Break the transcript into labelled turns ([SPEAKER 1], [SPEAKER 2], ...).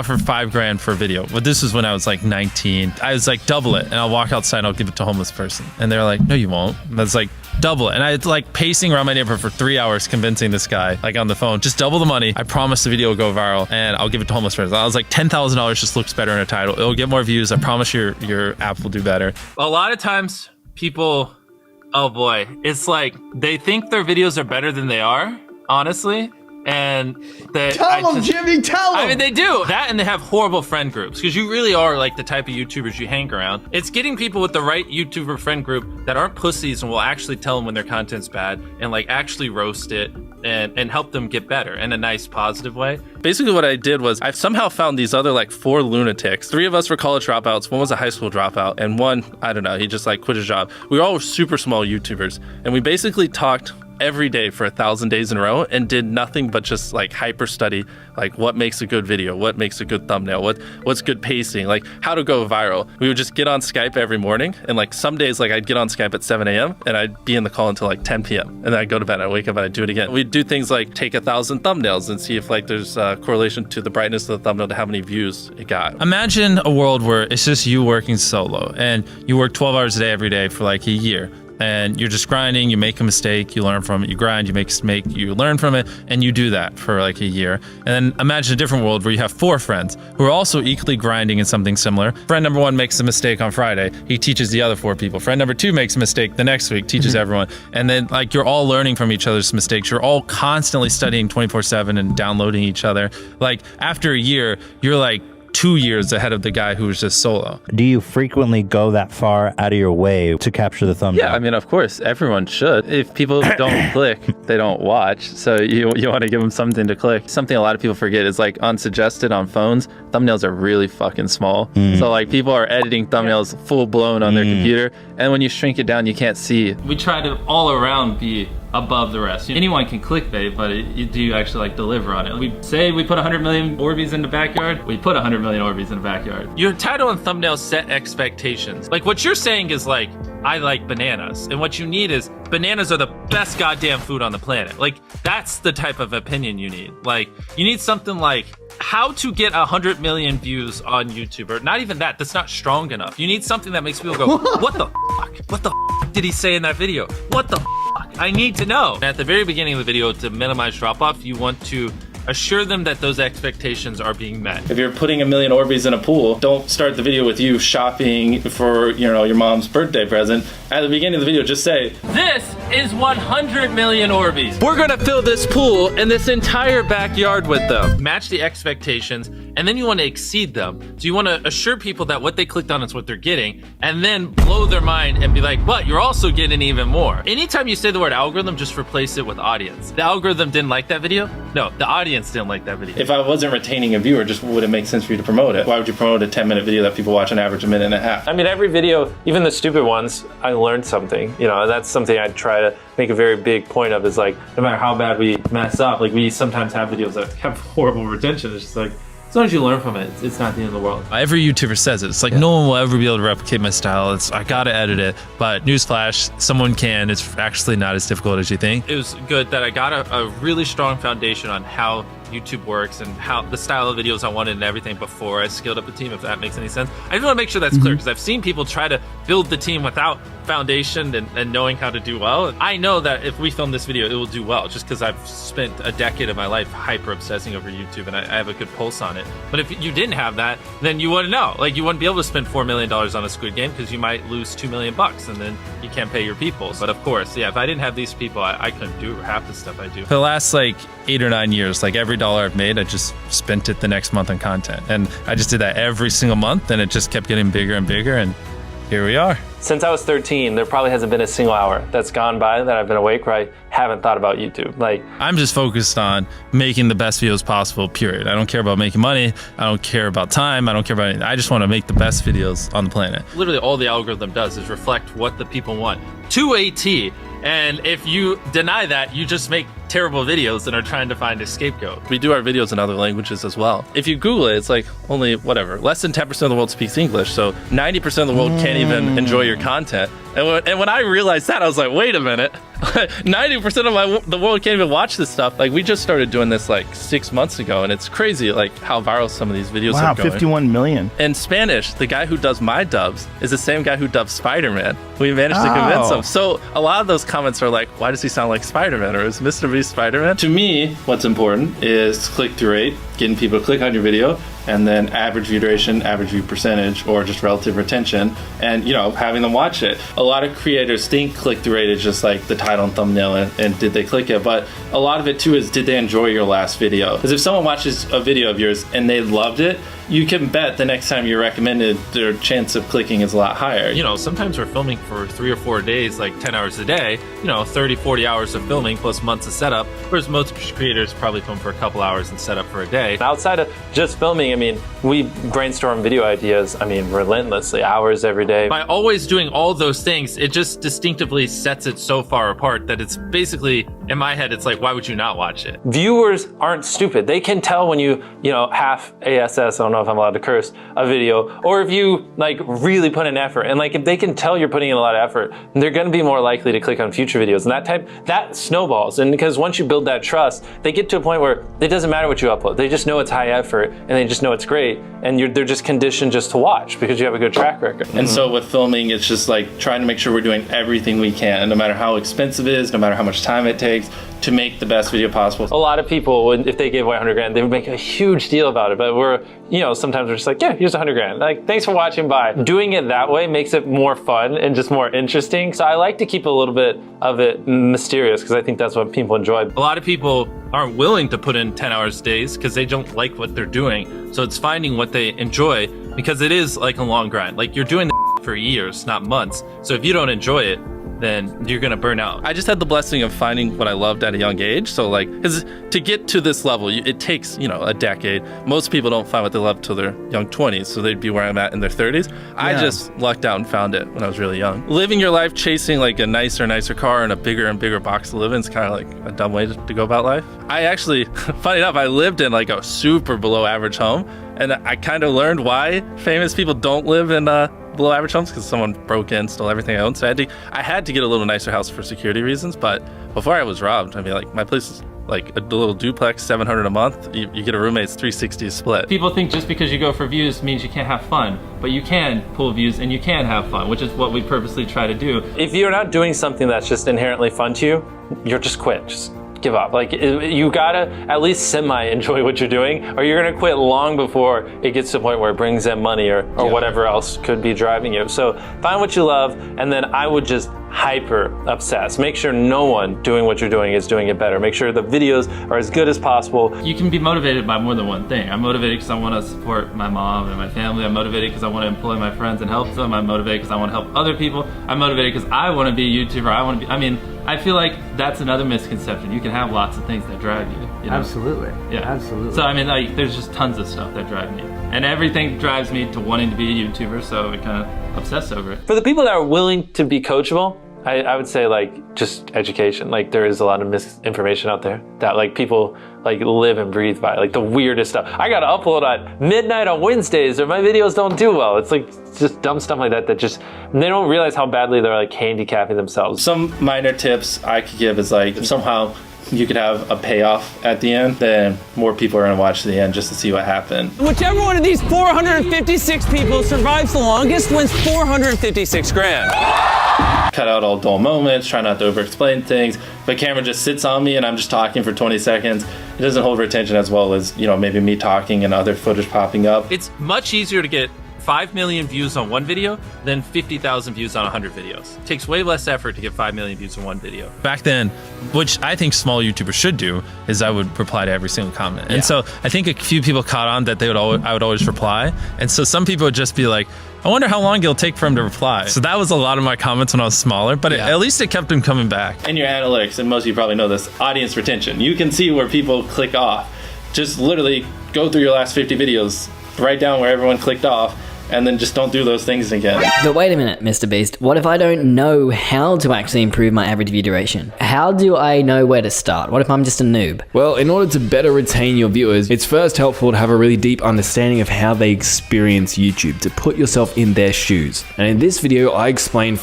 [SPEAKER 1] for $5,000 for a video. But this was when I was like 19. I was like, double it. And I'll walk outside and I'll give it to a homeless person. And they're like, no, you won't. And I was like, double it. And I was like pacing around my neighborhood for 3 hours convincing this guy, like on the phone, just double the money. I promise the video will go viral and I'll give it to a homeless person. I was like, $10,000 just looks better in a title. It'll get more views. I promise your app will do better.
[SPEAKER 2] A lot of times people, oh boy, it's like they think their videos are better than they are, honestly. And
[SPEAKER 3] tell them, Jimmy, tell them.
[SPEAKER 2] I mean, they do that, and they have horrible friend groups because you really are like the type of YouTubers you hang around. It's getting people with the right YouTuber friend group that aren't pussies and will actually tell them when their content's bad and like actually roast it and help them get better in a nice, positive way.
[SPEAKER 1] Basically, what I did was I somehow found these other like 4 lunatics. 3 of us were college dropouts. 1 was a high school dropout, and 1, I don't know, he just like quit his job. We were all super small YouTubers, and we basically talked every day for 1,000 days in a row and did nothing but just like hyper study like what makes a good video, what makes a good thumbnail, what's good pacing, like how to go viral. We would just get on Skype every morning, and like some days like I'd get on Skype at 7 a.m. and I'd be in the call until like 10 p.m. and then I'd go to bed, I'd wake up and I'd do it again. We'd do things like take 1,000 thumbnails and see if like there's a correlation to the brightness of the thumbnail to how many views it got. Imagine a world where it's just you working solo and you work 12 hours a day every day for like a year. And you're just grinding, you make a mistake, you learn from it, you grind, you make a mistake, you learn from it, and you do that for like a year. And then imagine a different world where you have 4 friends who are also equally grinding in something similar. Friend number 1 makes a mistake on Friday, he teaches the other 4 people. Friend number 2 makes a mistake the next week, teaches everyone. And then like you're all learning from each other's mistakes. You're all constantly studying 24/7 and downloading each other. Like after a year, you're like 2 years ahead of the guy who was just solo.
[SPEAKER 4] Do you frequently go that far out of your way to capture the thumbnail?
[SPEAKER 1] Yeah, I mean, of course, everyone should. If people don't click, they don't watch. So you want to give them something to click. Something a lot of people forget is like unsuggested on phones, thumbnails are really fucking small. So like people are editing thumbnails full blown on their computer. And when you shrink it down, you can't see. We try to all around be above the rest. Anyone can clickbait, but do you actually like deliver on it? We say we put 100 million Orbeez in the backyard, we put 100 million Orbeez in the backyard.
[SPEAKER 2] Your title and thumbnail set expectations. Like what you're saying is like, I like bananas. And what you need is bananas are the best goddamn food on the planet. Like that's the type of opinion you need. Like you need something like how to get 100 million views on YouTube, or not even that, that's not strong enough. You need something that makes people go, what the fuck? What the fuck did he say in that video? What the fuck? I need to know. At the very beginning of the video, to minimize drop-off, you want to assure them that those expectations are being met.
[SPEAKER 1] If you're putting 1 million Orbeez in a pool, don't start the video with you shopping for, you know, your mom's birthday present. At the beginning of the video, just say,
[SPEAKER 2] this is 100 million Orbeez. We're gonna fill this pool and this entire backyard with them. Match the expectations, and then you want to exceed them. So you want to assure people that what they clicked on is what they're getting, and then blow their mind and be like, but you're also getting even more. Anytime you say the word algorithm, just replace it with audience. The algorithm didn't like that video? No, the audience didn't like that video. If I wasn't retaining a viewer, just would it make sense for you to promote it? Why would you promote a 10-minute video that people watch on average a minute and a half?
[SPEAKER 5] I mean, every video, even the stupid ones, I learned something. You know, that's something I try to make a very big point of, is like, no matter how bad we mess up, like we sometimes have videos that have horrible retention. It's just like, as long as you learn from it, it's not the end of the world.
[SPEAKER 1] Every YouTuber says it. It's like, no one will ever be able to replicate my style. I gotta edit it. But newsflash, someone can. It's actually not as difficult as you think.
[SPEAKER 2] It was good that I got a really strong foundation on how YouTube works and how the style of videos I wanted and everything before I scaled up the team, if that makes any sense. I just want to make sure that's clear, because I've seen people try to build the team without foundation and knowing how to do well. I know that if we film this video, it will do well, just because I've spent a decade of my life hyper obsessing over YouTube and I have a good pulse on it. But if you didn't have that, then you wouldn't know. Like, you wouldn't be able to spend $4 million on a Squid Game, because you might lose $2 million and then you can't pay your people. But of course, yeah, if I didn't have these people, I couldn't do half the stuff I do.
[SPEAKER 1] For the last like 8 or 9 years, like every dollar I've made, I just spent it the next month on content. And I just did that every single month, and it just kept getting bigger and bigger, and here we are.
[SPEAKER 5] Since I was 13, there probably hasn't been a single hour that's gone by that I've been awake where I haven't thought about YouTube. Like,
[SPEAKER 1] I'm just focused on making the best videos possible, period. I don't care about making money. I don't care about time. I don't care about anything. I just want to make the best videos on the planet.
[SPEAKER 2] Literally all the algorithm does is reflect what the people want to a T. And if you deny that, you just make terrible videos and are trying to find a scapegoat.
[SPEAKER 1] We do our videos in other languages as well. If you Google it, it's like only whatever, less than 10% of the world speaks English. So 90% of the world can't even enjoy your content. And when I realized that, I was like, wait a minute. 90% of the world can't even watch this stuff. Like, we just started doing this like 6 months ago, and it's crazy like how viral some of these videos are going.
[SPEAKER 4] 51 million.
[SPEAKER 1] In Spanish, the guy who does my dubs is the same guy who dubs Spider-Man. We managed to convince him. So a lot of those comments are like, why does he sound like Spider-Man? Or is MrBeast Spider-Man? To me, what's important is click-through rate, getting people to click on your video, and then average view duration, average view percentage, or just relative retention, and having them watch it. A lot of creators think click-through rate is just like the title and thumbnail and did they click it, but a lot of it too is, did they enjoy your last video? Because if someone watches a video of yours and they loved it, you can bet the next time you're recommended, their chance of clicking is a lot higher.
[SPEAKER 2] Sometimes we're filming for 3 or 4 days, like 10 hours a day, 30, 40 hours of filming plus months of setup, whereas most creators probably film for a couple hours and set up for a day.
[SPEAKER 5] Outside of just filming, we brainstorm video ideas, relentlessly, hours every day.
[SPEAKER 2] By always doing all those things, it just distinctively sets it so far apart that it's basically, in my head, it's like, why would you not watch it?
[SPEAKER 5] Viewers aren't stupid. They can tell when you half ASS, I don't know if I'm allowed to curse, a video, or if you really put in effort. And if they can tell you're putting in a lot of effort, they're gonna be more likely to click on future videos. And that snowballs. And because once you build that trust, they get to a point where it doesn't matter what you upload. They just know it's high effort and they just know it's great. And they're just conditioned just to watch because you have a good track record.
[SPEAKER 1] And so with filming, it's just like trying to make sure we're doing everything we can, no matter how expensive it is, no matter how much time it takes, to make the best video possible.
[SPEAKER 5] A lot of people, if they gave away 100 grand, they would make a huge deal about it. But sometimes we're just like, yeah, here's 100 grand. Thanks for watching, bye. Doing it that way makes it more fun and just more interesting. So I like to keep a little bit of it mysterious because I think that's what people enjoy.
[SPEAKER 2] A lot of people aren't willing to put in 10 hours days because they don't like what they're doing. So it's finding what they enjoy, because it is like a long grind. You're doing the for years, not months. So if you don't enjoy it, then you're gonna burn out. I just had the blessing of finding what I loved at a young age. So because to get to this level, it takes, a decade. Most people don't find what they love till their young 20s. So they'd be where I'm at in their 30s. I just lucked out and found it when I was really young. Living your life chasing a nicer car and a bigger and bigger box to live in is kind of a dumb way to go about life. I actually, funny enough, I lived in a super below average home. And I kind of learned why famous people don't live in below average homes, because someone broke in, stole everything I owned. So I had to get a little nicer house for security reasons. But before I was robbed, my place is a little duplex, $700 a month. You get a roommate, it's $360 a split. People think just because you go for views means you can't have fun, but you can pull views and you can have fun, which is what we purposely try to do.
[SPEAKER 5] If you're not doing something that's just inherently fun to you, you're just quit. Just give up. You gotta at least semi-enjoy what you're doing, or you're gonna quit long before it gets to the point where it brings in money or whatever else could be driving you. So find what you love, and then I would just hyper obsess. Make sure no one doing what you're doing is doing it better. Make sure the videos are as good as possible.
[SPEAKER 2] You can be motivated by more than one thing. I'm motivated because I want to support my mom and my family. I'm motivated because I want to employ my friends and help them. I'm motivated because I want to help other people. I'm motivated because I want to be a YouTuber. I feel like that's another misconception. You can have lots of things that drive you.
[SPEAKER 3] Absolutely.
[SPEAKER 2] Yeah.
[SPEAKER 3] Absolutely.
[SPEAKER 2] So there's just tons of stuff that drive me. And everything drives me to wanting to be a YouTuber, so I kind of obsess over it.
[SPEAKER 5] For the people that are willing to be coachable, I would say just education. There is a lot of misinformation out there that people live and breathe by, the weirdest stuff. I gotta upload at midnight on Wednesdays or my videos don't do well. It's just dumb stuff like that just, they don't realize how badly they're handicapping themselves.
[SPEAKER 1] Some minor tips I could give is if somehow you could have a payoff at the end, then more people are gonna watch to the end just to see what happened.
[SPEAKER 6] Whichever one of these 456 people survives the longest wins 456 grand.
[SPEAKER 1] Cut out all dull moments, try not to over-explain things. If the camera just sits on me and I'm just talking for 20 seconds, it doesn't hold retention as well as, maybe me talking and other footage popping up.
[SPEAKER 2] It's much easier to get 5 million views on one video than 50,000 views on 100 videos. It takes way less effort to get 5 million views on one video.
[SPEAKER 7] Back then, which I think small YouTubers should do, is I would reply to every single comment. And so I think a few people caught on that I would always reply. And so some people would just be like, I wonder how long it'll take for him to reply. So that was a lot of my comments when I was smaller, but at least it kept him coming back.
[SPEAKER 1] In your analytics, and most of you probably know this, audience retention. You can see where people click off. Just literally go through your last 50 videos, write down where everyone clicked off, and then just don't do those things again.
[SPEAKER 8] But wait a minute, MrBeast. What if I don't know how to actually improve my average view duration? How do I know where to start? What if I'm just a noob?
[SPEAKER 3] Well, in order to better retain your viewers, it's first helpful to have a really deep understanding of how they experience YouTube, to put yourself in their shoes. And in this video, I explain